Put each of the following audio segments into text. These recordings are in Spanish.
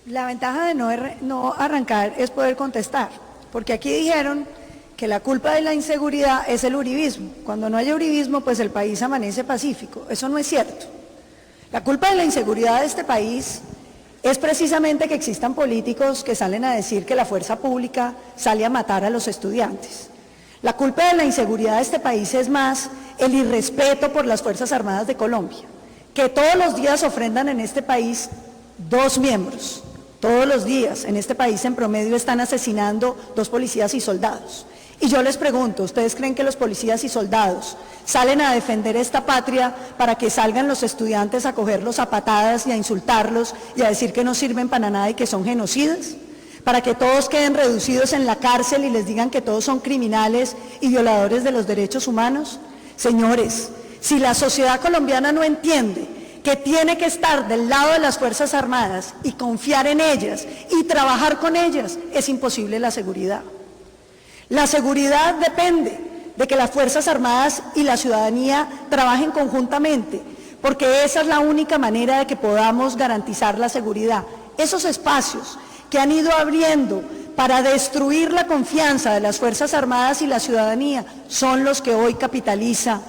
La ventaja de no arrancar es poder contestar, porque aquí dijeron que la culpa de la inseguridad es el uribismo. Cuando no haya uribismo, pues el país amanece pacífico. Eso no es cierto. La culpa de la inseguridad de este país es precisamente que existan políticos que salen a decir que la fuerza pública sale a matar a los estudiantes. La culpa de la inseguridad de este país es más el irrespeto por las Fuerzas Armadas de Colombia, que todos los días ofrendan en este país 2 miembros. Todos los días en este país en promedio están asesinando 2 policías y soldados. Y yo les pregunto, ¿ustedes creen que los policías y soldados salen a defender esta patria para que salgan los estudiantes a cogerlos a patadas y a insultarlos y a decir que no sirven para nada y que son genocidas? ¿Para que todos queden reducidos en la cárcel y les digan que todos son criminales y violadores de los derechos humanos? Señores, si la sociedad colombiana no entiende que tiene que estar del lado de las Fuerzas Armadas y confiar en ellas y trabajar con ellas, es imposible la seguridad. La seguridad depende de que las Fuerzas Armadas y la ciudadanía trabajen conjuntamente, porque esa es la única manera de que podamos garantizar la seguridad. Esos espacios que han ido abriendo para destruir la confianza de las Fuerzas Armadas y la ciudadanía son los que hoy capitaliza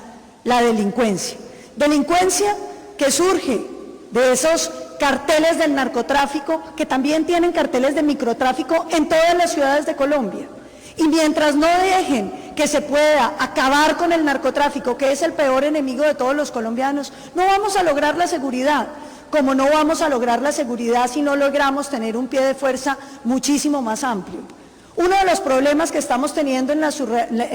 la delincuencia. Delincuencia que surge de esos carteles del narcotráfico, que también tienen carteles de microtráfico en todas las ciudades de Colombia. Y mientras no dejen que se pueda acabar con el narcotráfico, que es el peor enemigo de todos los colombianos, no vamos a lograr la seguridad, como no vamos a lograr la seguridad si no logramos tener un pie de fuerza muchísimo más amplio. Uno de los problemas que estamos teniendo en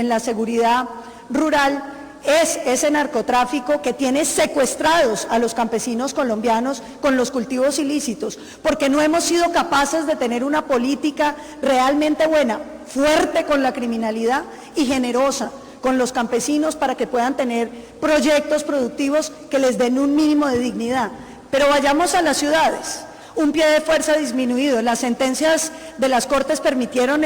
la seguridad rural es ese narcotráfico que tiene secuestrados a los campesinos colombianos con los cultivos ilícitos, porque no hemos sido capaces de tener una política realmente buena, fuerte con la criminalidad y generosa con los campesinos para que puedan tener proyectos productivos que les den un mínimo de dignidad. Pero vayamos a las ciudades. Un pie de fuerza disminuido. Las sentencias de las Cortes permitieron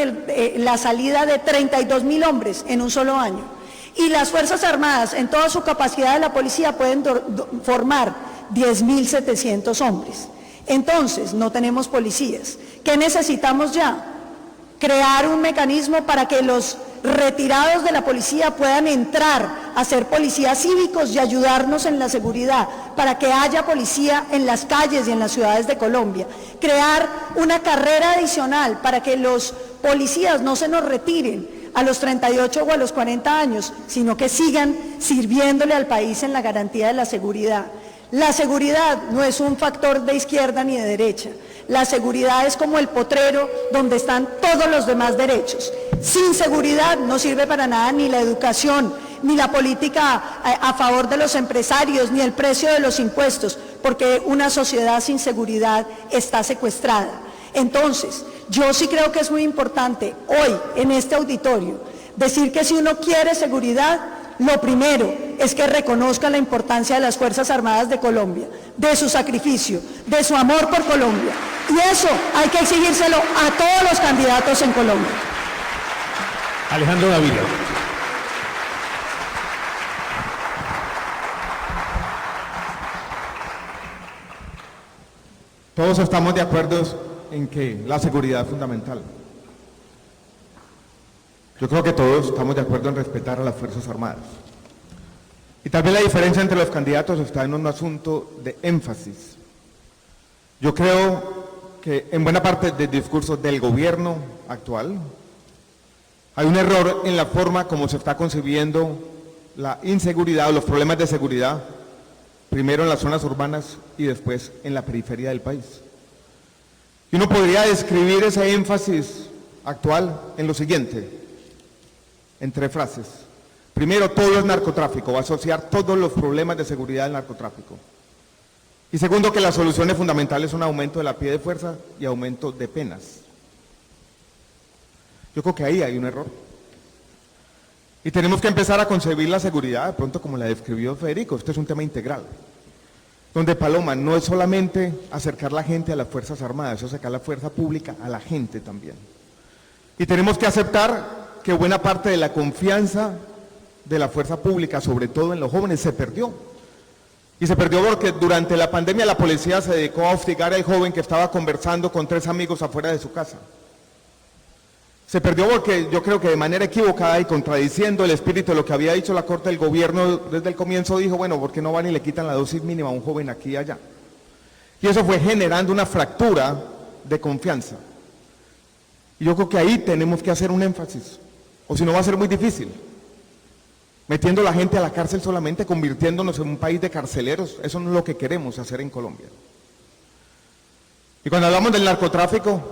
la salida de 32.000 hombres en un solo año. Y las Fuerzas Armadas, en toda su capacidad de la policía, pueden formar 10.700 hombres. Entonces, no tenemos policías. ¿Qué necesitamos ya? Crear un mecanismo para que los retirados de la policía puedan entrar a ser policías cívicos y ayudarnos en la seguridad, para que haya policía en las calles y en las ciudades de Colombia. Crear una carrera adicional para que los policías no se nos retiren a los 38 o a los 40 años, sino que sigan sirviéndole al país en la garantía de la seguridad. La seguridad no es un factor de izquierda ni de derecha. La seguridad es como el potrero donde están todos los demás derechos. Sin seguridad no sirve para nada ni la educación, ni la política a favor de los empresarios, ni el precio de los impuestos, porque una sociedad sin seguridad está secuestrada. Entonces, yo sí creo que es muy importante hoy en este auditorio decir que si uno quiere seguridad, lo primero es que reconozca la importancia de las Fuerzas Armadas de Colombia, de su sacrificio, de su amor por Colombia. Y eso hay que exigírselo a todos los candidatos en Colombia. Alejandro Gaviria. Todos estamos de acuerdo en que la seguridad es fundamental. Yo creo que todos estamos de acuerdo en respetar a las Fuerzas Armadas. Y tal vez la diferencia entre los candidatos está en un asunto de énfasis. Yo creo que en buena parte del discurso del gobierno actual hay un error en la forma como se está concibiendo la inseguridad o los problemas de seguridad, primero en las zonas urbanas y después en la periferia del país. Y uno podría describir ese énfasis actual en lo siguiente, en 3 frases. Primero, todo es narcotráfico, va a asociar todos los problemas de seguridad al narcotráfico. Y segundo, que las soluciones fundamentales son aumento de la pie de fuerza y aumento de penas. Yo creo que ahí hay un error. Y tenemos que empezar a concebir la seguridad, de pronto como la describió Federico, este es un tema integral. Donde, Paloma, no es solamente acercar la gente a las Fuerzas Armadas, es acercar la fuerza pública a la gente también. Y tenemos que aceptar que buena parte de la confianza de la fuerza pública, sobre todo en los jóvenes, se perdió. Y se perdió porque durante la pandemia la policía se dedicó a hostigar al joven que estaba conversando con 3 amigos afuera de su casa. Se perdió porque yo creo que de manera equivocada y contradiciendo el espíritu de lo que había dicho la Corte, del Gobierno desde el comienzo dijo, bueno, ¿por qué no van y le quitan la dosis mínima a un joven aquí y allá? Y eso fue generando una fractura de confianza. Y yo creo que ahí tenemos que hacer un énfasis, o si no va a ser muy difícil. Metiendo a la gente a la cárcel solamente, convirtiéndonos en un país de carceleros, eso no es lo que queremos hacer en Colombia. Y cuando hablamos del narcotráfico,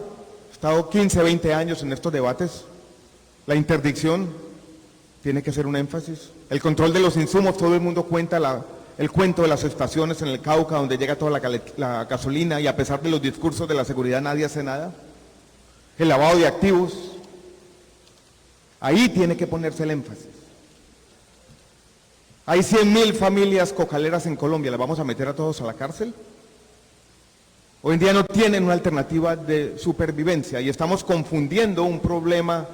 he estado 15, 20 años en estos debates, la interdicción tiene que ser un énfasis, el control de los insumos, todo el mundo cuenta el cuento de las estaciones en el Cauca donde llega toda la gasolina y a pesar de los discursos de la seguridad nadie hace nada, el lavado de activos, ahí tiene que ponerse el énfasis. Hay 100.000 familias cocaleras en Colombia, ¿las vamos a meter a todos a la cárcel? Hoy en día no tienen una alternativa de supervivencia y estamos confundiendo un problema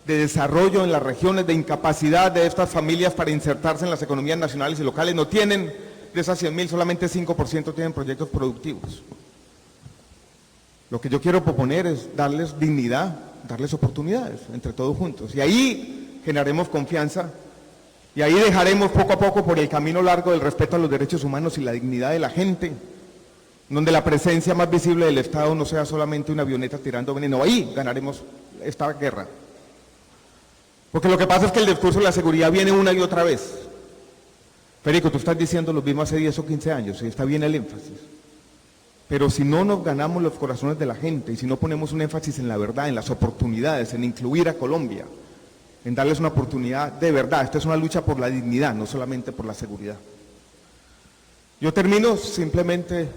de desarrollo en las regiones, de incapacidad de estas familias para insertarse en las economías nacionales y locales. No tienen, de esas 100.000, solamente 5% tienen proyectos productivos. Lo que yo quiero proponer es darles dignidad, darles oportunidades, entre todos juntos. Y ahí generaremos confianza. Y ahí dejaremos poco a poco por el camino largo del respeto a los derechos humanos y la dignidad de la gente, donde la presencia más visible del Estado no sea solamente una avioneta tirando veneno. Ahí ganaremos esta guerra. Porque lo que pasa es que el discurso de la seguridad viene una y otra vez. Federico, tú estás diciendo lo mismo hace 10 o 15 años, y está bien el énfasis. Pero si no nos ganamos los corazones de la gente, y si no ponemos un énfasis en la verdad, en las oportunidades, en incluir a Colombia, en darles una oportunidad de verdad. Esta es una lucha por la dignidad, no solamente por la seguridad. Yo termino simplemente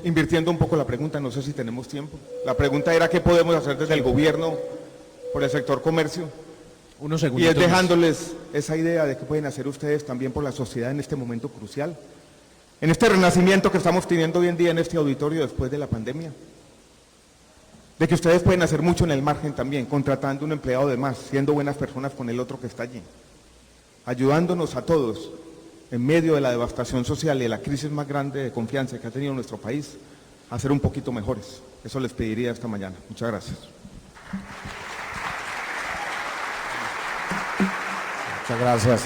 invirtiendo un poco la pregunta, no sé si tenemos tiempo. La pregunta era qué podemos hacer desde el gobierno por el sector comercio. Unos Y segunditos es dejándoles esa idea de qué pueden hacer ustedes también por la sociedad en este momento crucial. En este renacimiento que estamos teniendo hoy en día en este auditorio después de la pandemia. De que ustedes pueden hacer mucho en el margen también, contratando un empleado de más, siendo buenas personas con el otro que está allí, ayudándonos a todos en medio de la devastación social y de la crisis más grande de confianza que ha tenido nuestro país, a ser un poquito mejores. Eso les pediría esta mañana. Muchas gracias. Muchas gracias.